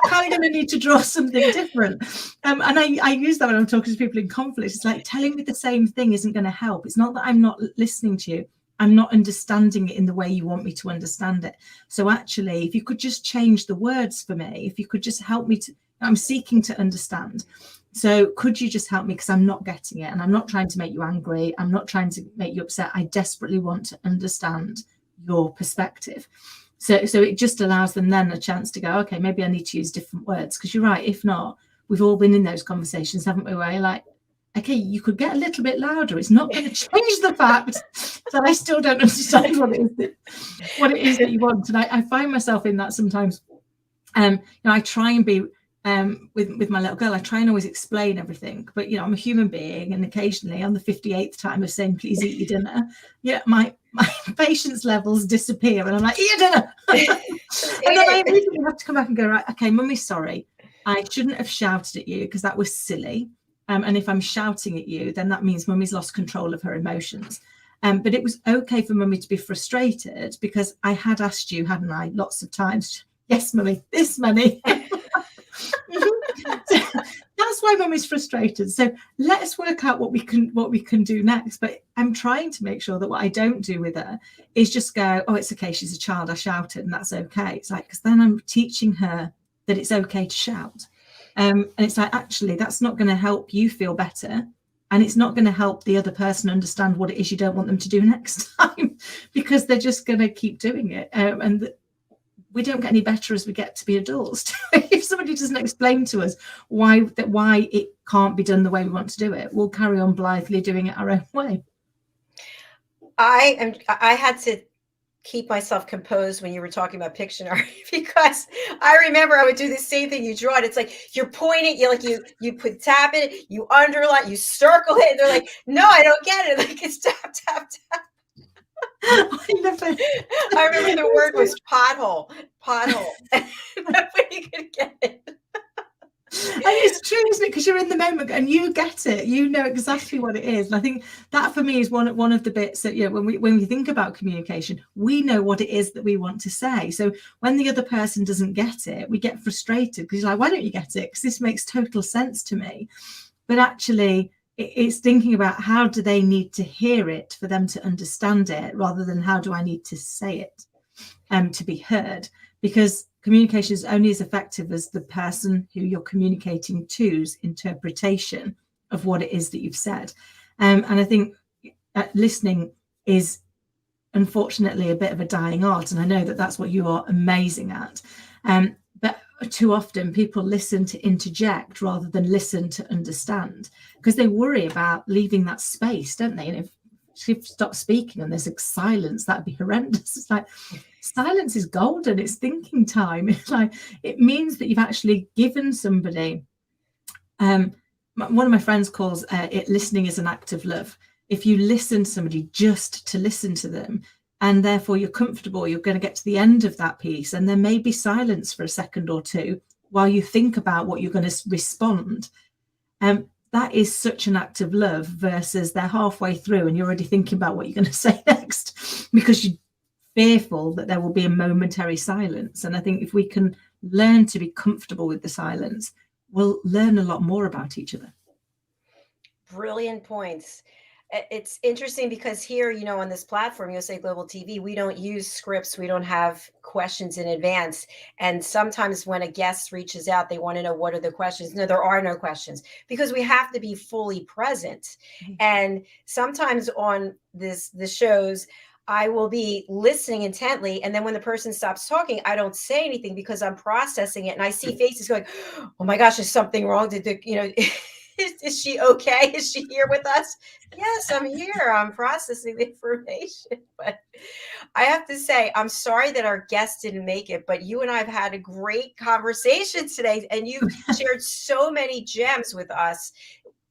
kind of going to need to draw something different. And I use that when I'm talking to people in conflict. It's like, telling me the same thing isn't going to help. It's not that I'm not listening to you. I'm not understanding it in the way you want me to understand it. So actually, if you could just change the words for me, if you could just help me to, I'm seeking to understand. So could you just help me, because I'm not getting it, and I'm not trying to make you angry. I'm not trying to make you upset. I desperately want to understand your perspective. So it just allows them then a chance to go, okay, maybe I need to use different words, because you're right. If not, we've all been in those conversations, haven't we? Where you're like, okay, you could get a little bit louder. It's not going to change the fact that I still don't understand what it is that you want. And I find myself in that sometimes. I try and be with my little girl, I try and always explain everything, but I'm a human being, and occasionally on the 58th time of saying please eat your dinner, my patience levels disappear, and I'm like, eat your dinner. And then I immediately have to come back and go, right, okay, mummy's sorry, I shouldn't have shouted at you because that was silly, and if I'm shouting at you, then that means mummy's lost control of her emotions. But it was okay for mummy to be frustrated, because I had asked you, hadn't I, lots of times, yes mummy, this mummy. So that's why mummy's frustrated. So let's work out what we can do next. But I'm trying to make sure that what I don't do with her is just go, oh, it's okay, she's a child, I shouted, and that's okay. It's like, because then I'm teaching her that it's okay to shout. And it's like, actually, that's not going to help you feel better. And it's not going to help the other person understand what it is you don't want them to do next time, because they're just going to keep doing it. And we don't get any better as we get to be adults. If somebody doesn't explain to us why it can't be done the way we want to do it, we'll carry on blithely doing it our own way. I had to keep myself composed when you were talking about Pictionary, because I remember I would do the same thing. You draw it, it's like you're pointing, you put tap it, you underline, you circle it, and they're like, no, I don't get it. Like, it's tap tap tap. I remember the word was pothole. Nobody could get it. And it's true, isn't it? Because you're in the moment and you get it. You know exactly what it is. And I think that for me is one of the bits that, when we think about communication, we know what it is that we want to say. So when the other person doesn't get it, we get frustrated, because you're like, why don't you get it? Because this makes total sense to me. But actually, it's thinking about, how do they need to hear it for them to understand it, rather than how do I need to say it to be heard? Because communication is only as effective as the person who you're communicating to's interpretation of what it is that you've said. And I think listening is unfortunately a bit of a dying art, and I know that that's what you are amazing at. But too often people listen to interject rather than listen to understand, because they worry about leaving that space, don't they? And if she stops speaking and there's like silence, that'd be horrendous. It's like, silence is golden. It's thinking time. It's like, it means that you've actually given somebody. One of my friends calls it listening is an act of love. If you listen to somebody just to listen to them, and therefore you're comfortable, you're going to get to the end of that piece, and there may be silence for a second or two while you think about what you're going to respond. That is such an act of love, versus they're halfway through and you're already thinking about what you're going to say next, because you're fearful that there will be a momentary silence. And I think if we can learn to be comfortable with the silence, we'll learn a lot more about each other. Brilliant points. It's interesting because here, on this platform, USA Global TV, we don't use scripts. We don't have questions in advance. And sometimes when a guest reaches out, they want to know, what are the questions? No, there are no questions, because we have to be fully present. Mm-hmm. And sometimes on the shows, I will be listening intently. And then when the person stops talking, I don't say anything, because I'm processing it. And I see faces going, oh my gosh, is something wrong? Is she okay? Is she here with us? Yes, I'm here. I'm processing the information. But I have to say, I'm sorry that our guest didn't make it, but you and I have had a great conversation today, and you've shared so many gems with us,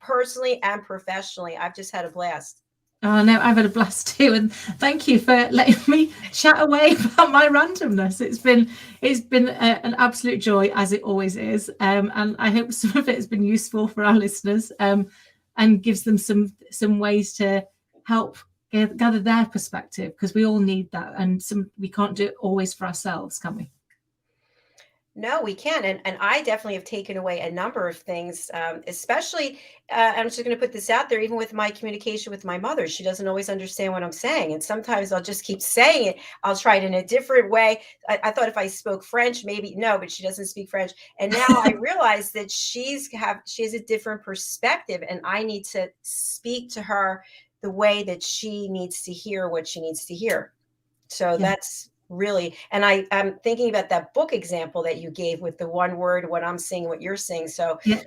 personally and professionally. I've just had a blast. Oh no, I've had a blast too, and thank you for letting me chat away about my randomness. It's been an absolute joy, as it always is, and I hope some of it has been useful for our listeners, and gives them some ways to help gather their perspective, because we all need that, and we can't do it always for ourselves, can we? No, we can. And I definitely have taken away a number of things, especially, I'm just going to put this out there, even with my communication with my mother. She doesn't always understand what I'm saying. And sometimes I'll just keep saying it. I'll try it in a different way. I thought if I spoke French, maybe no, but she doesn't speak French. And now I realize that she has a different perspective, and I need to speak to her the way that she needs to hear what she needs to hear. So Yeah, that's really, and I'm thinking about that book example that you gave with the one word, what I'm seeing, what you're seeing. So yeah,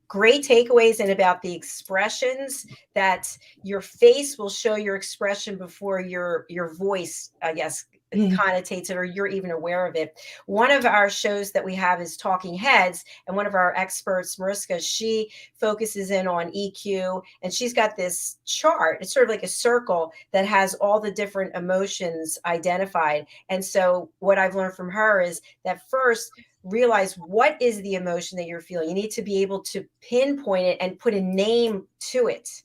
great takeaways, and about the expressions, that your face will show your expression before your voice, I guess, yeah, connotates it, or you're even aware of it. One of our shows that we have is Talking Heads, and one of our experts, Mariska, she focuses in on EQ, and she's got this chart. It's sort of like a circle that has all the different emotions identified. And so what I've learned from her is that first, realize what is the emotion that you're feeling. You need to be able to pinpoint it and put a name to it.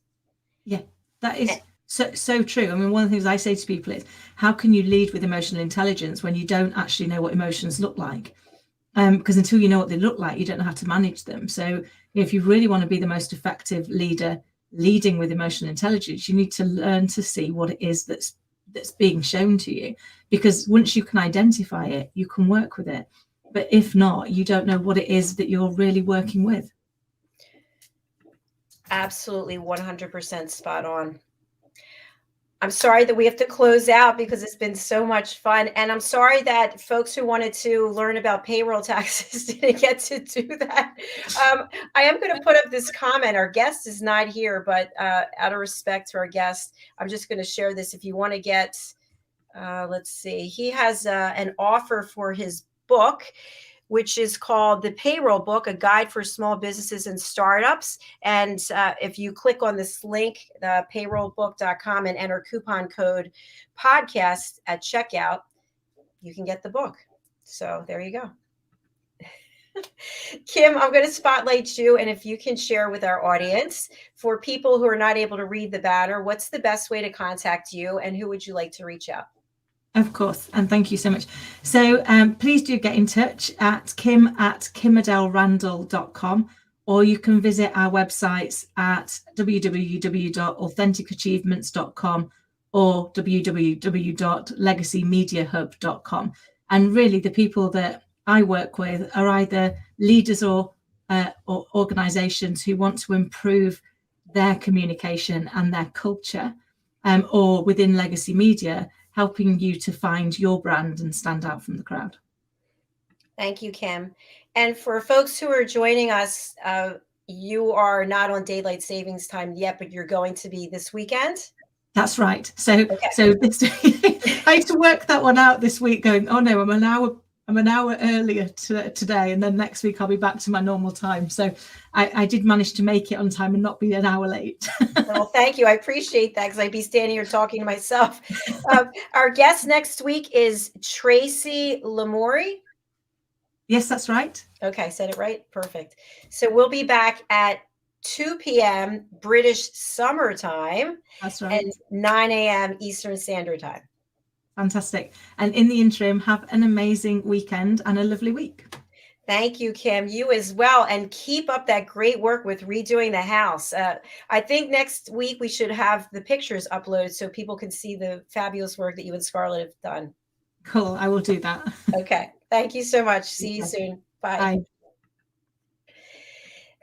yeah. That is so true. I mean, one of the things I say to people is, how can you lead with emotional intelligence when you don't actually know what emotions look like? Because until you know what they look like, you don't know how to manage them. So if you really want to be the most effective leader leading with emotional intelligence, you need to learn to see what it is that's being shown to you. Because once you can identify it, you can work with it. But if not, you don't know what it is that you're really working with. Absolutely 100% spot on. I'm sorry that we have to close out because it's been so much fun. And I'm sorry that folks who wanted to learn about payroll taxes didn't get to do that. I am going to put up this comment. Our guest is not here, but out of respect to our guest, I'm just going to share this. If you want to get, let's see, he has an offer for his book, which is called The Payroll Book, a guide for small businesses and startups. And if you click on this link, the payrollbook.com, and enter coupon code podcast at checkout, you can get the book. So there you go. Kim, I'm going to spotlight you. And if you can share with our audience, for people who are not able to read the banner, what's the best way to contact you, and who would you like to reach out? Of course, and thank you so much. So please do get in touch at kim@kimadelrandall.com, or you can visit our websites at www.authenticachievements.com or www.legacymediahub.com. And really, the people that I work with are either leaders or organizations who want to improve their communication and their culture, or within legacy media, helping you to find your brand and stand out from the crowd. Thank you, Kim. And for folks who are joining us, you are not on daylight savings time yet, but you're going to be this weekend. That's right. So this I had to work that one out this week, going, oh no, I'm an hour earlier today, and then next week I'll be back to my normal time. So I did manage to make it on time and not be an hour late. Well, thank you. I appreciate that, because I'd be standing here talking to myself. Our guest next week is Tracy Lamori. Yes, that's right. Okay, I said it right. Perfect. So we'll be back at 2 p.m. British Summer Time. That's right. And 9 a.m. Eastern Standard Time. Fantastic. And in the interim, have an amazing weekend and a lovely week. Thank you, Kim. You as well. And keep up that great work with redoing the house. I think next week we should have the pictures uploaded so people can see the fabulous work that you and Scarlett have done. Cool. I will do that. Okay. Thank you so much. See you soon. Bye. Bye.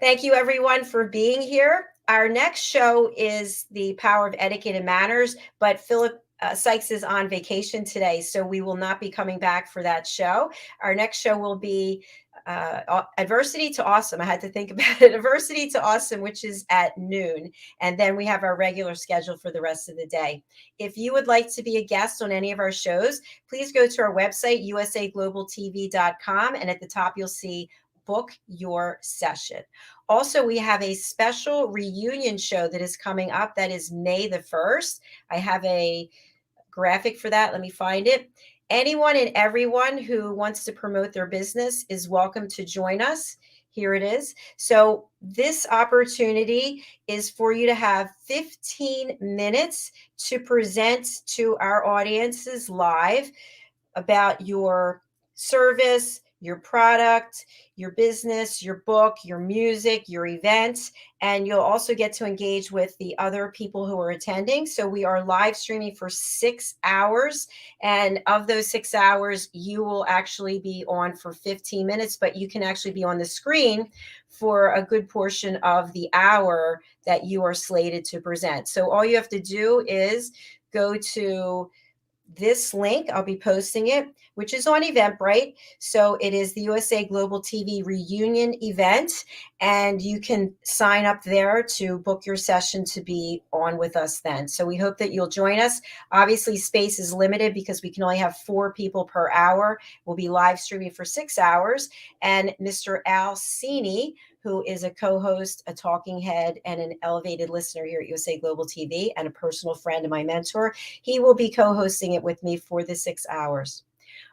Thank you, everyone, for being here. Our next show is The Power of Etiquette and Manners, but Philip Sykes is on vacation today, so we will not be coming back for that show. Our next show will be Adversity to Awesome. I had to think about it. Adversity to Awesome, which is at noon. And then we have our regular schedule for the rest of the day. If you would like to be a guest on any of our shows, please go to our website, usaglobaltv.com. And at the top, you'll see book your session. Also, we have a special reunion show that is coming up. That is May the 1st. I have a graphic for that. Let me find it. Anyone and everyone who wants to promote their business is welcome to join us. Here it is. So this opportunity is for you to have 15 minutes to present to our audiences live about your service, your product, your business, your book, your music, your event, and you'll also get to engage with the other people who are attending. So we are live streaming for 6 hours, and of those 6 hours, you will actually be on for 15 minutes, but you can actually be on the screen for a good portion of the hour that you are slated to present. So all you have to do is go to this link. I'll be posting it, which is on Eventbrite. So it is the USA Global TV reunion event, and you can sign up there to book your session to be on with us then. So we hope that you'll join us. Obviously, space is limited because we can only have 4 people per hour. We'll be live streaming for 6 hours, and Mr. Al Cini, who is a co-host, a talking head, and an elevated listener here at USA Global TV, and a personal friend and my mentor. He will be co-hosting it with me for the 6 hours.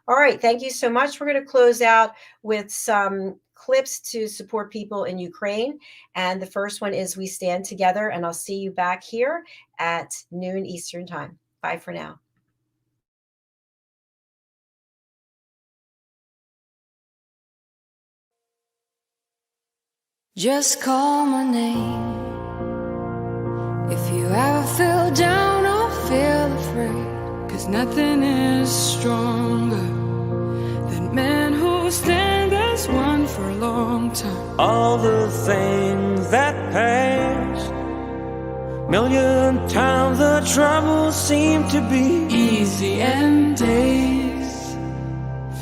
All right, thank you so much. We're going to close out with some clips to support people in Ukraine. And the first one is We Stand Together, and I'll see you back here at noon Eastern Time. Bye for now. Just call my name if you ever feel down or feel afraid, 'cause nothing is stronger than men who stand as one for a long time. All the things that pass, million times the troubles seem to be easy, and days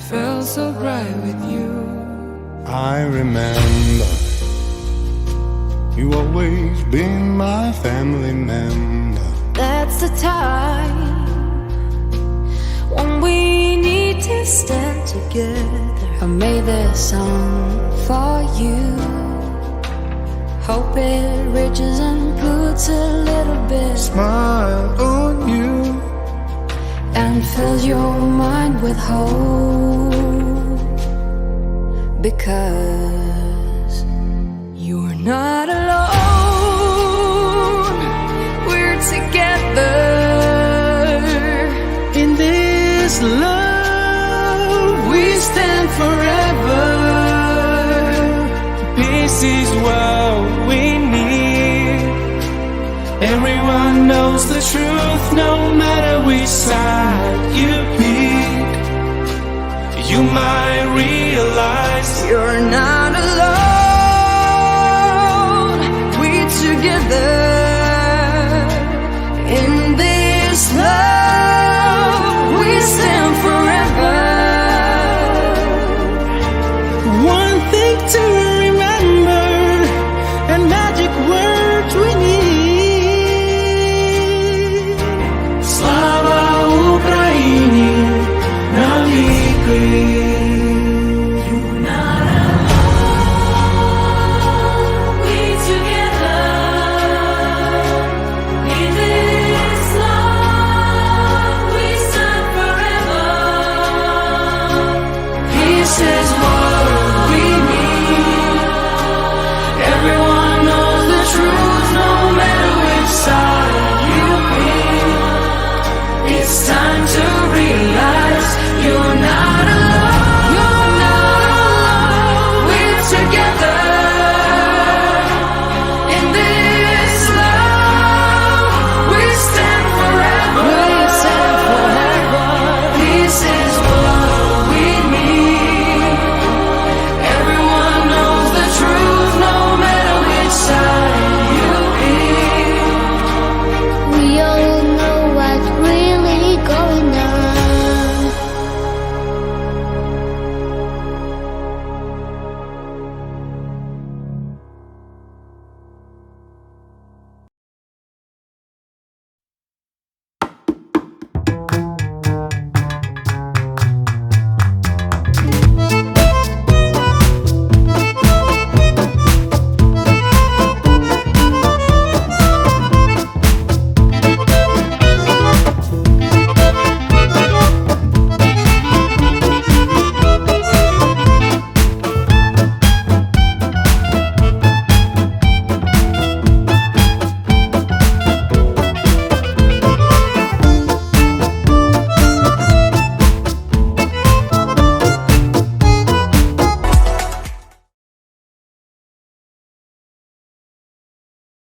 felt so bright with you. I remember you always been my family member. That's the time when we need to stand together. I made this song for you. Hope it reaches and puts a little bit Smile on you and fills your mind with hope, because you're not alone. We're together in this love. We stand forever. Peace is what we need. Everyone knows the truth, no matter which side you pick. You might realize You're not alone. We're together in this love. We stand forever. one thing to